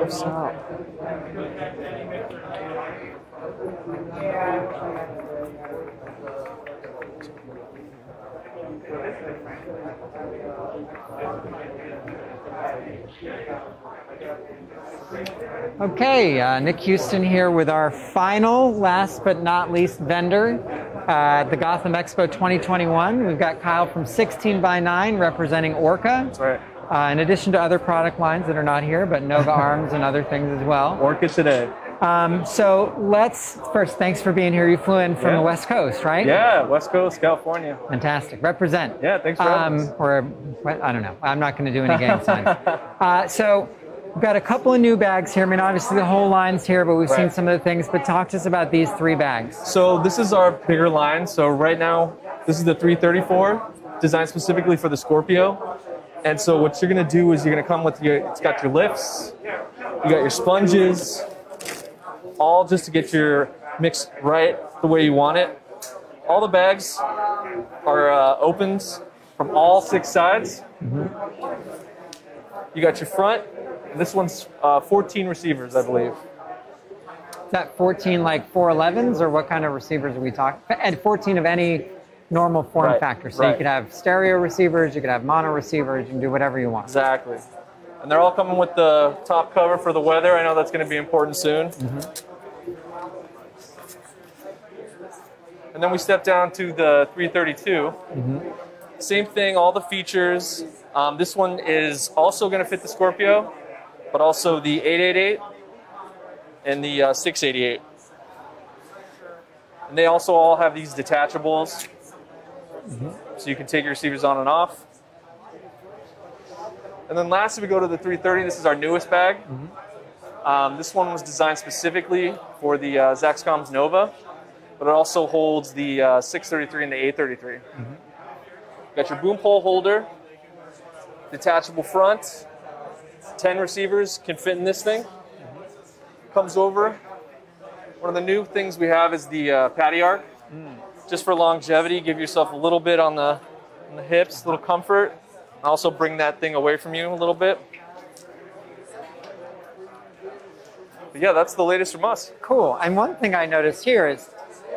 So. Okay, Nick Houston here with our final, last but not least vendor at the Gotham Expo 2021. We've got Kyle from 16 by 9 representing Orca. That's right. In addition to other product lines that are not here, but Nova arms and other things as well. Orca today. So let's, first, thanks for being here. You flew in from the West Coast, right? Yeah, West Coast, California. Fantastic. Represent. Yeah, thanks for having us. Or, I don't know. I'm not going to do any gang signs. So we've got a couple of new bags here. I mean, obviously the whole line's here, but we've seen some of the things. But talk to us about these 3 bags. So this is our bigger line. So right now, this is the 334, designed specifically for the Scorpio. And so what you're going to do is you're going to come with it's got your lifts, you got your sponges, all just to get your mix right the way you want it. All the bags are opens from all 6 sides. You got your front. This one's 14 receivers, I believe. Is that 14 like 411s, or what kind of receivers are we talking? And 14 of any normal form factor. So you could have stereo receivers, you could have mono receivers, you can do whatever you want. Exactly. And they're all coming with the top cover for the weather. I know that's going to be important soon. And then we step down to the 332. Same thing, all the features. This one is also going to fit the Scorpio, but also the 888 and the 688. And they also all have these detachables. So you can take your receivers on and off. And then lastly, we go to the 330. This is our newest bag. This one was designed specifically for the Zaxcom Nova, but it also holds the 633 and the 833. Got your boom pole holder, detachable front, 10 receivers can fit in this thing. Comes over. One of the new things we have is the patty arc. Just for longevity, give yourself a little bit on the hips, a little comfort. Also bring that thing away from you a little bit. But yeah, that's the latest from us. Cool. And one thing I noticed here is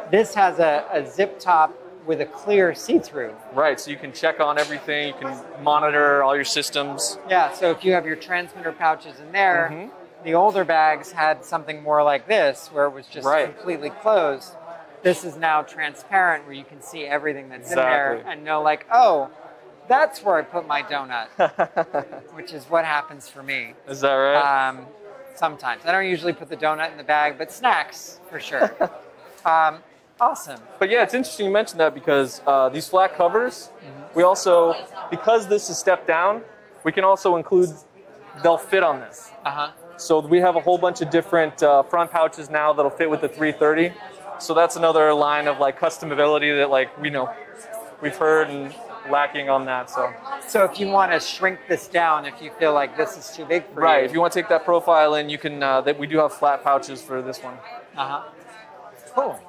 this has a zip top with a clear see-through. Right, so you can check on everything. You can monitor all your systems. Yeah, so if you have your transmitter pouches in there, the older bags had something more like this, where it was just completely closed. This is now transparent, where you can see everything that's in there and know, like, oh, that's where I put my donut, which is what happens for me. Is that right? Sometimes. I don't usually put the donut in the bag, but snacks, for sure. Awesome. But yeah, it's interesting you mentioned that, because these flat covers, we also, because this is stepped down, we can also include, they'll fit on this. So we have a whole bunch of different front pouches now that'll fit with the 330. So that's another line of like customability that, like, we've heard and lacking on that. So if you want to shrink this down, if you feel like this is too big for you. Right, if you want to take that profile in, you can, we do have flat pouches for this one. Cool.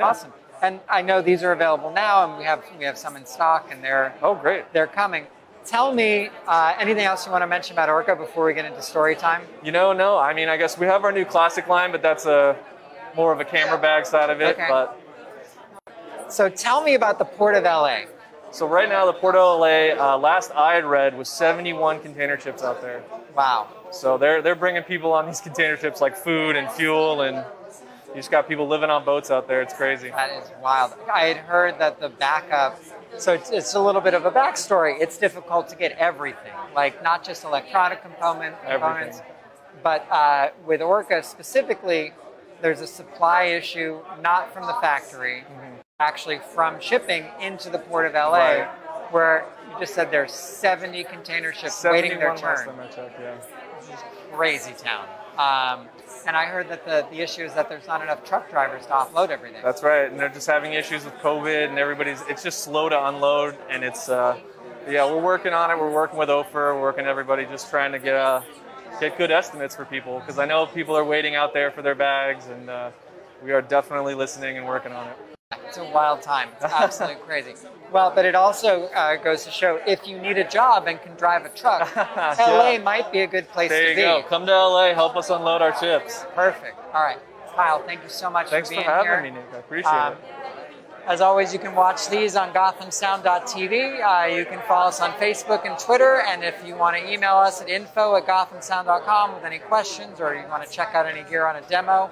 Awesome. And I know these are available now, and we have some in stock, and they're coming. Tell me anything else you want to mention about Orca before we get into story time? No. I mean, I guess we have our new classic line, but that's more of a camera bag side of it. But so tell me about the Port of LA. So right now, the Port of LA, last I had read, was 71 container ships out there. Wow. So they're bringing people on these container ships, like food and fuel, and you just got people living on boats out there. It's crazy. That is wild. I had heard that the backup, so it's a little bit of a backstory. It's difficult to get everything, like not just electronic components, but with Orca specifically, there's a supply issue, not from the factory, actually from shipping into the Port of LA, where you just said there's 70 container ships waiting their turn. Crazy town. And I heard that the issue is that there's not enough truck drivers to offload everything. That's right, and they're just having issues with COVID, and it's just slow to unload, and it's, yeah, we're working on it. We're working with OFR, we're working everybody, just trying to get good estimates for people, because I know people are waiting out there for their bags, and we are definitely listening and working on it. It's a wild time. It's absolutely crazy. Well, but it also goes to show if you need a job and can drive a truck, LA might be a good place to be. There you go. Come to LA, help us unload our chips. Perfect. All right. Kyle, thank you so much Thanks for being for having here. me, Nick. I appreciate it. As always, you can watch these on GothamSound.tv. You can follow us on Facebook and Twitter. And if you want to email us at info@GothamSound.com with any questions, or you want to check out any gear on a demo,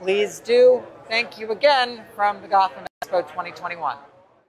please do. Thank you again from the Gotham Expo 2021.